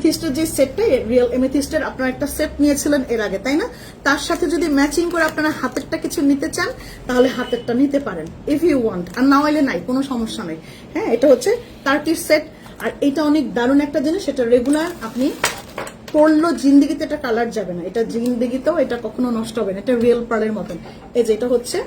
এমেথিস্টের যে সেটটা, রিয়েল এমেথিস্টের আপনারা একটা সেট নিয়েছিলেন এর আগে, তাই না? তার সাথে যদি ম্যাচিং করে আপনারা হাতেরটা কিছু নিতে চান তাহলে হাতেরটা নিতে পারেন, ইফ ইউ ওয়ান্ট। আর না হলে নাই, কোনো সমস্যা নেই। হ্যাঁ, এটা হচ্ছে টার্কিশ সেট। আর এটা অনেক দারুণ একটা জিনিস, এটা রেগুলার আপনি পরলো জিন্দিগিতে এটা কালার যাবে না, এটা জিন্দিগিতেও এটা কখনো নষ্ট হবে না, এটা রিয়েল পার্লের মতন। এই যে এটা হচ্ছে,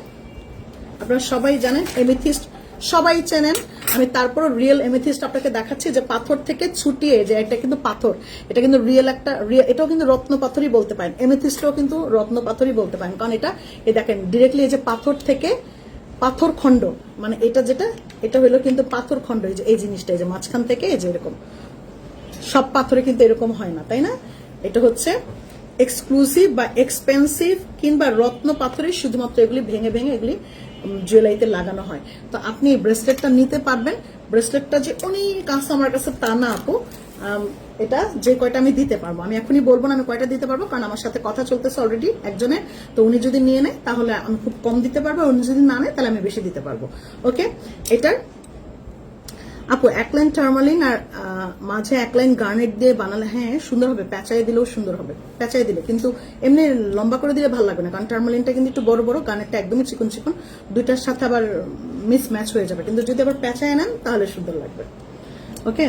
আপনারা সবাই জানেন এমেথিস্ট, সবাই চেনেন। আমি তারপর রিয়েল এমেথিস্ট আপনাকে দেখাচ্ছি, যে পাথর থেকে ছুটিয়ে, যে এটা কিন্তু পাথর, এটা কিন্তু রিয়েল একটা, এটাও কিন্তু রত্ন পাথরই বলতে পারেন, এমেথিস্টও কিন্তু রত্ন পাথরই বলতে পারেন। কারণ এটা এই দেখেন ডিরেক্টলি এই যে পাথর থেকে পাথর খণ্ড, মানে এটা যেটা, এটা হলো কিন্তু পাথর খণ্ড। এই যে এই জিনিসটা, এই যে মাঝখান থেকে এই যে এরকম, সব পাথরে কিন্তু এরকম হয় না, তাই না? এটা হচ্ছে এক্সক্লুসিভ বা এক্সপেন্সিভ কিংবা রত্ন পাথরের, শুধুমাত্র এগুলি ভেঙে ভেঙে এগুলি জুয়েলারিতে লাগানো হয়। তো আপনি এই ব্রেসলেটটা নিতে পারবেন। ব্রেসলেটটা যে অনেক আছে আমার কাছে তা না আপু, এটা যে কয়টা আমি দিতে পারবো, আমি এখনই বলবো না আমি কয়টা দিতে পারবো, কারণ আমার সাথে কথা চলতেছে অলরেডি একজনের। তো উনি যদি নিয়ে নেয় তাহলে আমি খুব কম দিতে পারবো, উনি যদি না নেয় তাহলে আমি বেশি দিতে পারবো। ওকে, এটার আপু এক লাইন টার্মালিন আর মাঝে এক লাইন গার্নেট দিয়ে বানালে হ্যাঁ সুন্দর হবে, প্যাঁচাই দিলেও সুন্দর হবে, প্যাঁচাই দিলে। কিন্তু এমনি লম্বা করে দিলে ভালো লাগবে না, কারণ টার্মালিনটা কিন্তু একটু বড় বড়, গার্নেটটা একদমই চিকন চিকন, দুইটার সাথে আবার মিস ম্যাচ হয়ে যাবে। কিন্তু যদি আবার প্যাঁচায় নেন তাহলে সুন্দর লাগবে। ওকে,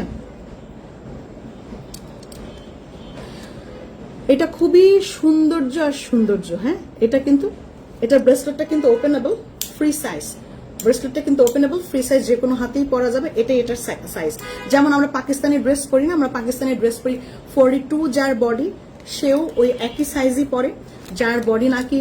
এটা খুবই সৌন্দর্য আর সৌন্দর্য। হ্যাঁ, এটা কিন্তু, এটা ব্রেসলেটটা কিন্তু ওপেনেবল ফ্রি সাইজ, ব্রেসলেটটা কিন্তু ওপেনেবল ফ্রি সাইজ, যে কোনো হাতেই পরা যাবে। এটাই এটার সাইজ। যেমন আমরা পাকিস্তানি ড্রেস পরি না, আমরা পাকিস্তানি ড্রেস পরি 42, যার বডি সেও ওই একই সাইজই পরে, যার বডি নাকি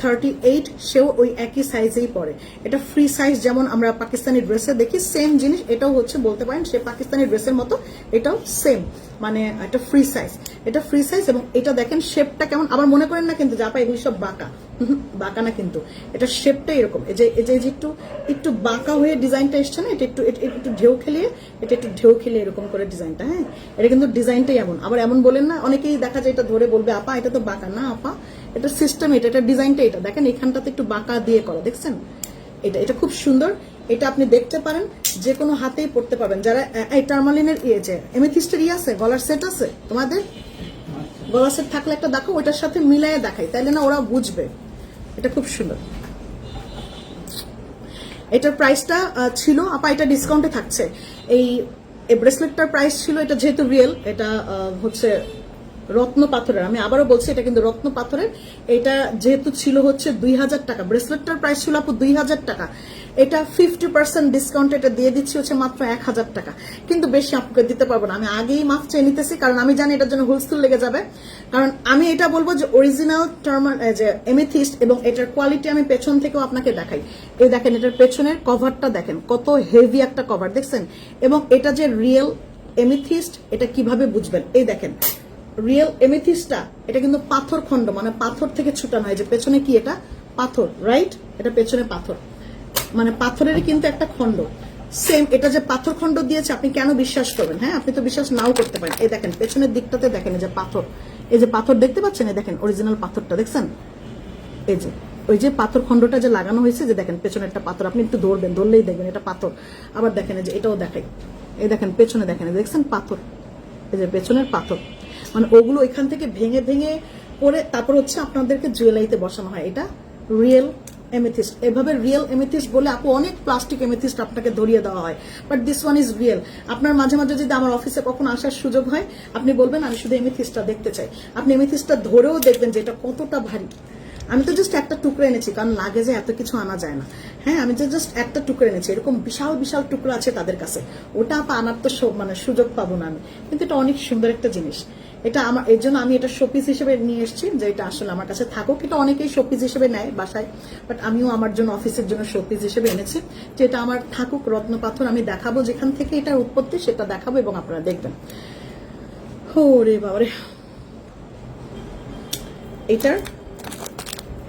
38 সেও ওই একই সাইজেই পরে। এটা ফ্রি সাইজ, যেমন আমরা পাকিস্তানি ড্রেসে দেখি সেম জিনিস এটাও হচ্ছে, বলতে পারেন সে পাকিস্তানি ড্রেসের মতো, এটাও সেম, মানে এটা ফ্রি সাইজ, এটা ফ্রি সাইজ। এবং এটা দেখেন শেপটা কেমন, আবার মনে করেন না কিন্তু জাপা এগুলি সব বাঁকা, বাঁকা না কিন্তু, এটা শেপটা এরকম, এই যে একটু একটু বাঁকা হয়ে ডিজাইনটা এসছে না, এটা একটু একটু ঢেউ খেলিয়ে, এটা একটু ঢেউ খেলিয়ে এরকম করে ডিজাইনটা। হ্যাঁ, এটা কিন্তু ডিজাইনটাই এমন। আবার এমন বলেন না, অনেকেই দেখা যায় এটা ধরে বলবে আপা এটা তো বাঁকা না, আপা এটা সিস্টেম, এটা ডিজাইনটা, এটা দেখেন এখানটাতে একটু বাঁকা দিয়ে করা, দেখছেন? এটা খুব সুন্দর। এটা আপনি দেখতে পারেন, যে কোনো হাতেই পড়তে পারবেন। যারা এই টার্মালিনের যে এমেথিস্টের আছে, গলার সেট আছে তোমাদের, গলার সেট থাকলে একটা দেখো, ওইটার সাথে মিলাইয়ে দেখাই, তাইলে না ওরা বুঝবে। এটা খুব সুন্দর। এটার প্রাইসটা ছিল আপা, এটা ডিসকাউন্টে থাকছে। এই ব্রেসলেটটার প্রাইস ছিল, এটা যেহেতু রিয়েল, এটা হচ্ছে রত্ন পাথরের, আমি আবারও বলছি এটা কিন্তু রত্ন পাথরের। এটা যেহেতু ছিল হচ্ছে 2000 টাকা, ব্রেসলেটটার প্রাইস ছিল আপু 2000 টাকা, এটা 50% ডিসকাউন্ট এটা দিয়ে দিচ্ছি হচ্ছে মাত্র 1000 টাকা। কিন্তু বেশি আপনাকে দিতে পারবো না, আমি আগেই মাফ চেয়ে নিতেছি, কারণ আমি জানি এটার জন্য হোলসেল লেগে যাবে। কারণ আমি এটা বলবো যে অরিজিনাল যে এমেথিস্ট, এবং এটার কোয়ালিটি আমি পেছন থেকেও আপনাকে দেখাই। এই দেখেন এটার পেছনের কভারটা দেখেন, কত হেভি একটা কভার, দেখছেন? এবং এটা যে রিয়েল এমেথিস্ট, এটা কিভাবে বুঝবেন? এই দেখেন রিয়েল এমেথিস্টটা, এটা কিন্তু পাথর খণ্ড, মানে পাথর থেকে ছুটানো হয়। যে পেছনে কি, এটা পাথর, রাইট? এটা পেছনে পাথর, মানে পাথরের কিন্তু একটা খণ্ড সেম। এটা যে পাথর খণ্ড দিয়েছে, আপনি কেন বিশ্বাস করবেন? হ্যাঁ, আপনি তো বিশ্বাস নাও করতে পারেন। এই দেখেন পেছনের দিকটাতে দেখেন, এই যে পাথর, এই যে পাথর দেখতে পাচ্ছেন, এই দেখেন অরিজিনাল পাথরটা দেখছেন, এই যে ওই যে পাথর খণ্ডটা যে লাগানো হয়েছে, যে দেখেন পেছনে একটা পাথর, আপনি একটু ধরবেন, ধরলেই দেখবেন এটা পাথর। আবার দেখেন এই যে এটাও দেখাই, এই দেখেন পেছনে দেখেন, দেখছেন পাথর, এই যে পেছনের পাথর, মানে ওগুলো এখান থেকে ভেঙে ভেঙে পরে তারপর হচ্ছে আপনাদেরকে জুয়েলারিতে বসানো হয়। এটা রিয়েল এমেথিস্ট। এভাবে রিয়েল এমেথিস্ট বলে আপু অনেক প্লাস্টিক এমেথিস্ট আপনাকে ধরিয়ে দেওয়া হয়, but this one is real. আপনার মাঝে মাঝে যদি আমার অফিসে কখনো আসার সুযোগ হয়, আপনি বলবেন আমি শুধু এমেথিস্টটা দেখতে চাই, আপনি এমেথিস্টটা ধরেও দেখবেন যে এটা কতটা ভারী। আমি তো জাস্ট একটা টুকরো এনেছি, কারণ লাগে যে এত কিছু আনা যায় না। হ্যাঁ, আমি তো জাস্ট একটা টুকরো এনেছি, এরকম বিশাল বিশাল টুকরো আছে তাদের কাছে, ওটা আনার তো মানে সুযোগ পাবো না আমি। কিন্তু এটা অনেক সুন্দর একটা জিনিস, এটা আমার, এর জন্য আমি এটা শোপিস হিসেবে নিয়ে এসেছি, যে এটা আসলে আমার কাছে থাকুক। এটা অনেকেই শোপিস হিসেবে নেয় বাসায়, বাট আমিও আমার জন্য অফিসের জন্য শোপিস হিসেবে এনেছি, যে এটা আমার থাকুক। রত্ন পাথর আমি দেখাবো, যেখান থেকে এটার উৎপত্তি সেটা দেখাবো, এবং আপনারা দেখবেন। ওরে বাবারে, এটার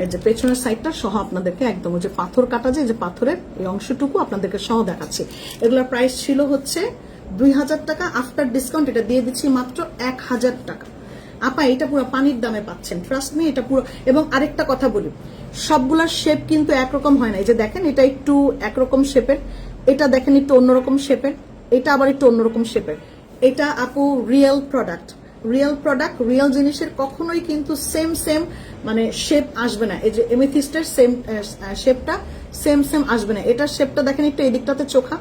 এই যে পেছনের সাইডটা সহ আপনাদেরকে একদম ওই যে পাথর কাটা যায়, যে পাথরের এই অংশটুকু আপনাদেরকে সহ দেখাচ্ছি। এগুলোর প্রাইস ছিল হচ্ছে 2000 টাকা, আফটার ডিসকাউন্ট এটা দিয়ে দিচ্ছি মাত্র 1000 টাকা। আপা এটা পুরো পানির দামে পাচ্ছেন, ট্রাস্ট মি, এটা পুরো। এবং আরেকটা কথা বলি, সবগুলার শেপ কিন্তু একরকম হয় না। এই যে দেখেন এটা একটু একরকম শেপের, এটা দেখেন একটু অন্যরকম শেপের, এটা আবার একটু অন্যরকম শেপের। এটা আপু real product, real product, real জিনিসের কখনোই কিন্তু সেম সেম মানে শেপ আসবে না। এই যে এমেথিস্টের সেম শেপটা সেম সেম আসবে না। এটার শেপটা দেখেন একটু এদিকটাতে চোখা,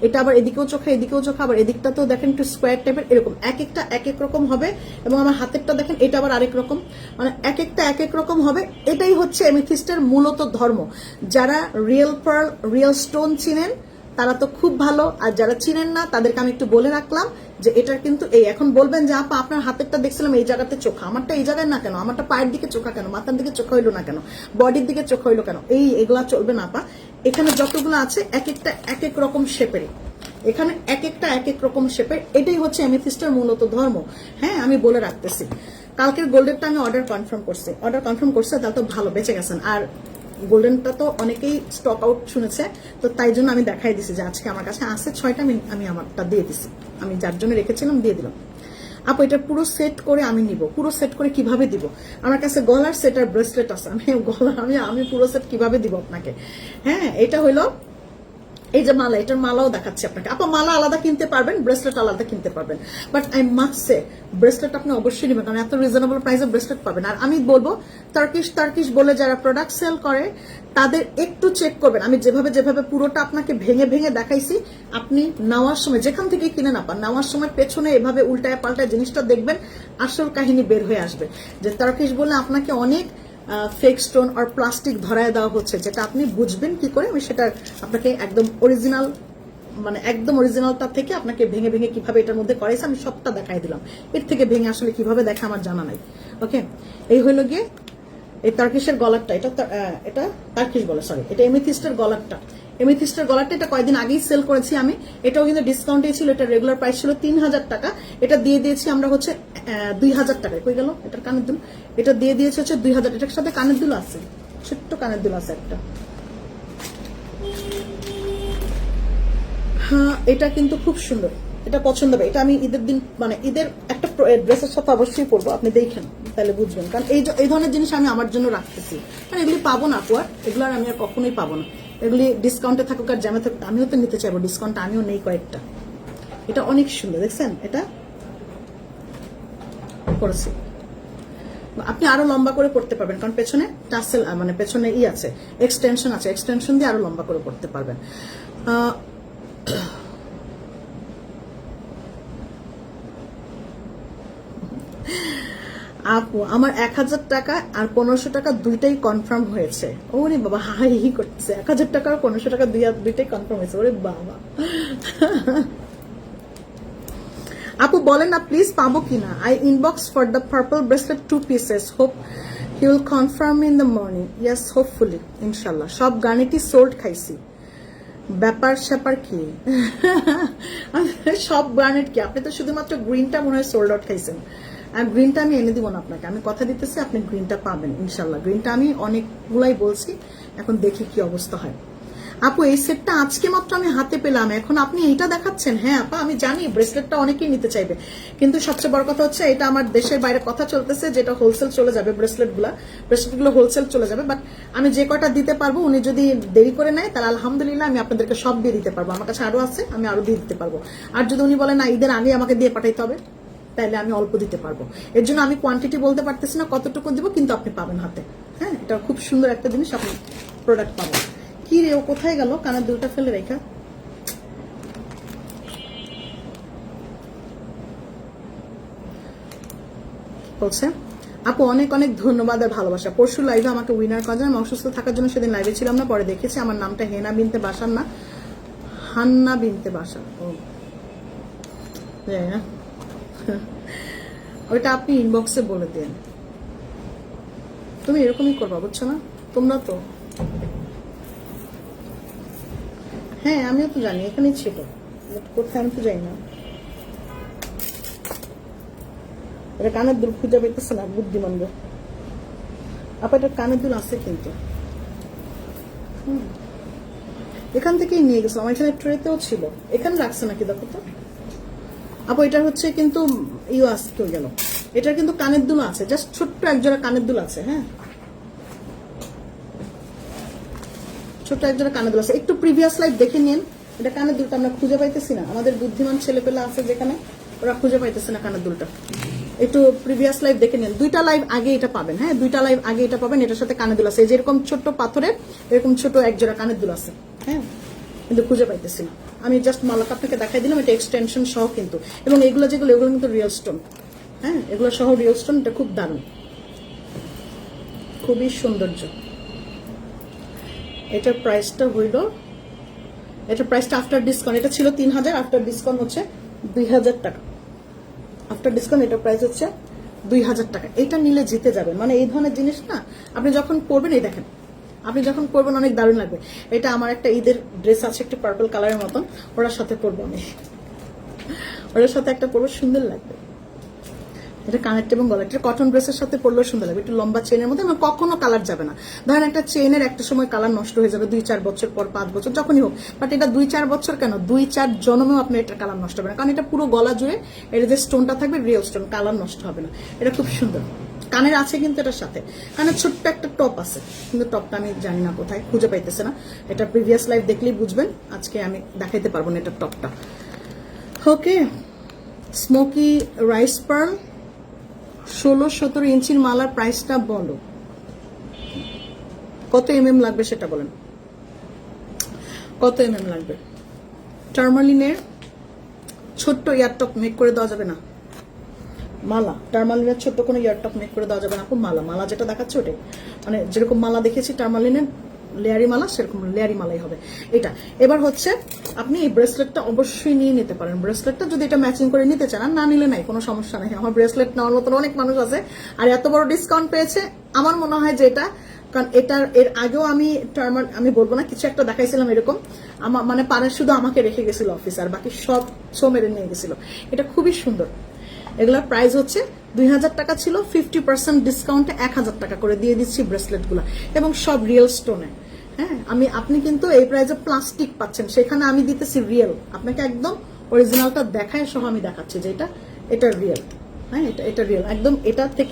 এটা আবার এদিকেও চোখা, এদিকেও চোখা, আবার এদিকটাতেও দেখেন একটু স্কোয়ার টাইপের, এরকম এক একটা এক এক রকম হবে। এবং আমার হাতেরটা দেখেন, এটা আবার আরেক রকম, মানে এক একটা এক এক রকম হবে। এটাই হচ্ছে এমেথিস্টের মূলত ধর্ম। যারা রিয়েল পার্ল, রিয়েল স্টোন চিনেন তারা তো খুব ভালো, আর যারা চিনেন না তাদেরকে আমি একটু বলে রাখলাম যে এটার কিন্তু এই, এখন বলবেন যে আপা আপনার হাতেরটা দেখছিলাম এই জায়গাতে চোখা, আমারটা এই জায়গায় না কেন, আমারটা পায়ের দিকে চোখা কেন, মাথার দিকে চোখা হইলো না কেন, বডির দিকে চোখা হইলো কেন, এগুলা চলবে না আপা। এখানে যতগুলো আছে এক একটা এক এক রকম শেপের, এখানে এক একটা এক এক রকম শেপের। এটাই হচ্ছে এমেথিস্টের মূলত ধর্ম। হ্যাঁ, আমি বলে রাখতেছি। কালকের গোল্ডেরটা আমি অর্ডার কনফার্ম করছে, তাহলে তো ভালো বেঁচে গেছেন। আর গোল্ডেনটা তো অনেকেই স্টক আউট শুনেছে, তো তাই জন্য আমি দেখাই দিছি যে আজকে আমার কাছে আছে 6টা, আমি আমারটা দিয়ে দিছি, আমি যার জন্য রেখেছিলাম দিয়ে দিলাম। আপু এটা পুরো সেট করে আমি নিব, পুরো সেট করে কিভাবে দিব? আমার কাছে গলার সেট আর ব্রেসলেট আছে, আমি পুরো সেট কিভাবে দিব আপনাকে? হ্যাঁ, এটা হইলো এই যে মালা, এটার মালাও দেখাচ্ছি আপনাকে। আপা মালা আলাদা কিনতে পারবেন, ব্রেসলেট আলাদা কিনতে পারবেন, but I must say bracelet আপনি অবশ্যই নেবেন, কারণ এত রিজনেবল প্রাইসে ব্রেসলেট পাবেন। আর আমি বলবো টার্কিশ বলে যারা প্রোডাক্ট সেল করে তাদের একটু চেক করবেন। আমি যেভাবে যেভাবে পুরোটা আপনাকে ভেঙে ভেঙে দেখাইছি, আপনি নেওয়ার সময় যেখান থেকে কিনে না পান, নেওয়ার সময় পেছনে এভাবে উল্টায় পাল্টায় জিনিসটা দেখবেন, আসল কাহিনী বের হয়ে আসবে যে টার্কিশ বলে আপনাকে অনেক ফেক স্টোন আর প্লাস্টিক ধরায় দেওয়া হচ্ছে, যেটা আপনি বুঝবেন কি করে। আমি সেটা আপনাকে একদম অরিজিনাল, মানে একদম অরিজিনালটা থেকে আপনাকে ভেঙে ভেঙে কিভাবে এটার মধ্যে করাইছে আমি সবটা দেখাই দিলাম। এর থেকে ভেঙে আসলে কিভাবে দেখা আমার জানা নাই। ওকে, এই হইল গিয়ে এই টার্কিশের গলারটা, এটা টার্কিশ বলে, সরি, এটা এমেথিস্টের গলারটা। এমেথিস্টের গলারটা এটা কয়েকদিন আগেই সেল করেছি আমি, এটাও কিন্তু ডিসকাউন্টে ছিল। এটা রেগুলার প্রাইস ছিল 3000 টাকা, এটা দিয়ে দিয়েছি আমরা হচ্ছে 2000 টাকায়। কই গেল এটার কানের দুল? এটা দিয়ে দিয়েছে হচ্ছে 2000। এটার সাথে কানের দুল আছে, ছোট্ট কানের দুল আছে একটা। হ্যাঁ, এটা কিন্তু খুব সুন্দর, এটা পছন্দ হবে। এটা আমি ঈদের দিন, মানে ঈদের একটা ড্রেসের সাথে অবশ্যই পরবো, আপনি দেখেন তাহলে বুঝবেন। কারণ এই ধরনের জিনিস আমি আমার জন্য রাখতেছি, কারণ এগুলি পাবো না আপু, আর এগুলো আর আমি আর কখনোই পাবো না। এগুলি ডিসকাউন্টে থাকুক আর জ্যামে থাকুক, আমিও তো নিতে চাইবো ডিসকাউন্টে, আমিও নেই কয়েকটা। এটা অনেক সুন্দর, দেখছেন? এটা করেছি, আপনি আরো লম্বা করে পড়তে পারবেন, কারণ পেছনে টাসেল, মানে পেছনে আছে, এক্সটেনশন আছে, এক্সটেনশন দিয়ে আরো লম্বা করে পড়তে পারবেন। আপু আমার 1000 টাকা আর 1500 টাকা দুইটাই কনফার্ম হয়েছে। ওরে বাবা, হাই হি করতেছে। 1000 টাকা আর 1500 টাকা দুইটাই কনফার্ম হয়েছে। ওরে বাবা। আপু বলেন না প্লিজ, পাবো কিনা? I inbox for the purple bracelet 2 pieces, hope he will confirm in the morning. Yes, hopefully, ইনশাল্লাহ। সব গার্নেটই সোল্ড খাইছি, ব্যাপার স্যাপার কি? সব গার্নেট কি? আপনি তো শুধুমাত্র গ্রিনটা মনে হয় সোল্ড আউট খাইছেন। আর গ্রিনটা আমি এনে দিব না আপনাকে, আমি কথা দিতেছি আপনি গ্রিনটা পাবেন ইনশাল্লাহ। গ্রিনটা আমি অনেকগুলাই বলছি, এখন দেখি কি অবস্থা হয়। আপু এই সেটটা আজকে মাত্র আমি হাতে পেলাম, এখন আপনি এইটা দেখাচ্ছেন? হ্যাঁ আপা, আমি জানি ব্রেসলেটটা অনেকেই নিতে চাইবে, কিন্তু সবচেয়ে বড় কথা হচ্ছে এটা আমার দেশের বাইরে কথা চলতেছে, যেটা হোলসেল চলে যাবে। ব্রেসলেটগুলো হোলসেল চলে যাবে, বাট আমি যে কয়টা দিতে পারবো, উনি যদি দেরি করে নেয় তাহলে আলহামদুলিল্লাহ আমি আপনাদেরকে সব দিয়ে দিতে পারবো। আমার কাছে আরো আছে, আমি আরো দিয়ে দিতে পারবো। আর যদি উনি বলেন না ঈদের আগে আমাকে দিয়ে পাঠাইতে হবে, তাহলে আমি অল্প দিতে পারবো। এর জন্য আমি কোয়ান্টিটি বলতে পারতেছি না কতটুকু দিব, কিন্তু আপনি পাবেন হাতে। হ্যাঁ, এটা খুব সুন্দর একটা জিনিস, আপনি প্রোডাক্ট পাবেন। কি রে, ও কোথায় গেল? কানের দুলটা ফেলে রেখা। বলছে আপু অনেক অনেক ধন্যবাদ আর ভালোবাসা। পরশু লাইভে আমাকে উইনার করা যায়, আমি অসুস্থ থাকার জন্য সেদিন লাইভে ছিলাম না, পরে দেখেছি আমার নামটা হেনা বিনতে বাসার না, হান্না বিনতে বাসা। ও জানি না, ওইটা আপনি ইনবক্সে বলে দেন। তুমি এরকমই করবা, বুঝছো না? তোমরা তো, হ্যাঁ আমিও তো জানি এখানেই ছিল, কোথায় আমি তো যাই না। এটা কানের দুল খুঁজে পেতেছে না, বুদ্ধিমান। আপা এটা কানের দুল আছে কিন্তু, এখান থেকেই নিয়ে গেছো, আমার এখানে ট্রেতেও ছিল, এখানে রাখছে নাকি দেখো তো। আপু এটার হচ্ছে কিন্তু আসতে গেল, এটার কিন্তু কানের দুল আছে, জাস্ট ছোট্ট একজোড়া কানের দুল আছে। হ্যাঁ, ছোট্ট একজোড়া কানের দুল আছে, একটু প্রিভিয়াস লাইভ দেখে নিন। এটা কানের দুলটা আমরা খুঁজে পাইতেছি না, আমাদের বুদ্ধিমান ছেলেপেলা আছে যেখানে, ওরা খুঁজে পাইতেছে না কানের দুলটা। একটু প্রিভিয়াস লাইভ দেখে নিন, 2টা লাইভ আগে এটা পাবেন। হ্যাঁ, 2টা লাইভ আগে এটা পাবেন। এটার সাথে কানের দুল আছে, এই যেরকম ছোট্ট পাথরের এরকম ছোট এক জোড়া কানের দুল আছে। হ্যাঁ, কিন্তু খুঁজে পাইতেছি না। আমি জাস্ট মালাটা আপনাকে দেখাই দিলাম, এটা এক্সটেনশন সহ কিন্তু। এবং এগুলো এগুলো কিন্তু রিয়েল স্টোন। হ্যাঁ, এগুলো সহ রিয়েল স্টোন। এটা খুব দারুণ, খুবই সৌন্দর্য। এটার প্রাইসটা হইল, এটার প্রাইসটা আফটার ডিসকাউন্ট, এটা ছিল 3000, আফটার ডিসকাউন্ট হচ্ছে 2000 টাকা। আফটার ডিসকাউন্ট এটার প্রাইস হচ্ছে 2000 টাকা। এটা নিলে জিতে যাবেন। মানে এই ধরনের জিনিস না আপনি যখন পরবেন, এই দেখেন আপনি যখন পরবেন অনেক দারুণ লাগবে। এটা আমার একটা ঈদের ড্রেস আছে, একটু পার্পল কালারের মতন, ওটার সাথে পরবো আমি, ওটার সাথে একটা পরবো, সুন্দর লাগবে। এটা কানেক্ট এবং গলা, এটা কটন ড্রেসের সাথে পরলেও সুন্দর লাগবে। একটু লম্বা চেনের মধ্যে, এবং কখনো কালার যাবে না। ধরেন একটা চেনের একটা সময় কালার নষ্ট হয়ে যাবে 2-4 বছর পর, 5 বছর যখনই হোক, বাট এটা 2-4 বছর কেন, 2-4 জন্মেও আপনার এটা কালার নষ্ট হবে না, কারণ এটা পুরো গলা জুড়ে এটা যে স্টোনটা থাকবে রিয়েল স্টোন, কালার নষ্ট হবে না। এটা খুব সুন্দর। কানের আছে কিন্তু এটার সাথে, কানের ছোট্ট একটা টপ আছে, কিন্তু টপটা আমি জানি না কোথায়, খুঁজে পাইতেছে না। এটা প্রিভিয়াস লাইভ দেখলেই বুঝবেন, আজকে আমি দেখাইতে পারবো না এটার টপটা। ওকে, স্মোকি রাইস পার্ল 16-17 ইঞ্চির মালার প্রাইসটা বলো, কত এমএম লাগবে সেটা বলেন, কত এমএম লাগবে? টার্মালিনের ছোট্ট ইয়ারটপ মেক করে দেওয়া যাবে না, মালা টার্মালিনের ছোট্ট কোনো ইয়ারটপ মেক করে দেওয়া যাবে না আপু। মালা যেটা দেখাচ্ছে ওটাই, মানে যেরকম মালা দেখেছি টার্মালিনের লেয়ারি মালা, সেরকম লেয়ারি মালাই হবে এটা। এবার হচ্ছে আপনি এই ব্রেসলেটটা অবশ্যই নিয়ে নিতে পারেন। ব্রেসলেটটা যদি এটা ম্যাচিং করে নিতে চান, আর না নিলে নাই, কোনো সমস্যা নেই। আমার ব্রেসলেট নেওয়ার মতন অনেক মানুষ আছে, আর এত বড় ডিসকাউন্ট পেয়েছে। আমার মনে হয় যে এটা, কারণ এটার এর আগেও আমি বলবো না, কিছু একটা দেখাইছিলাম এরকম, আমার মানে পারে শুধু আমাকে রেখে গেছিল অফিসার, বাকি সব মেরে নিয়ে গেছিল। এটা খুবই সুন্দর। এগুলোর প্রাইস হচ্ছে 2000 টাকা ছিল, 50% ডিসকাউন্টে 1000 টাকা করে দিয়ে দিচ্ছি ব্রেসলেটগুলো, এবং সব রিয়েল স্টোনে। হ্যাঁ, আপনি কিন্তু এই প্রাইসে প্লাস্টিক পাচ্ছেন, সেখানে আমি দিতেছি রিয়েল। আপনাকে একদম অরিজিনালটা দেখায় সহ আমি দেখাচ্ছি যে এটা রিয়েল। হ্যাঁ, এটা রিয়েল একদম। এটা থেকে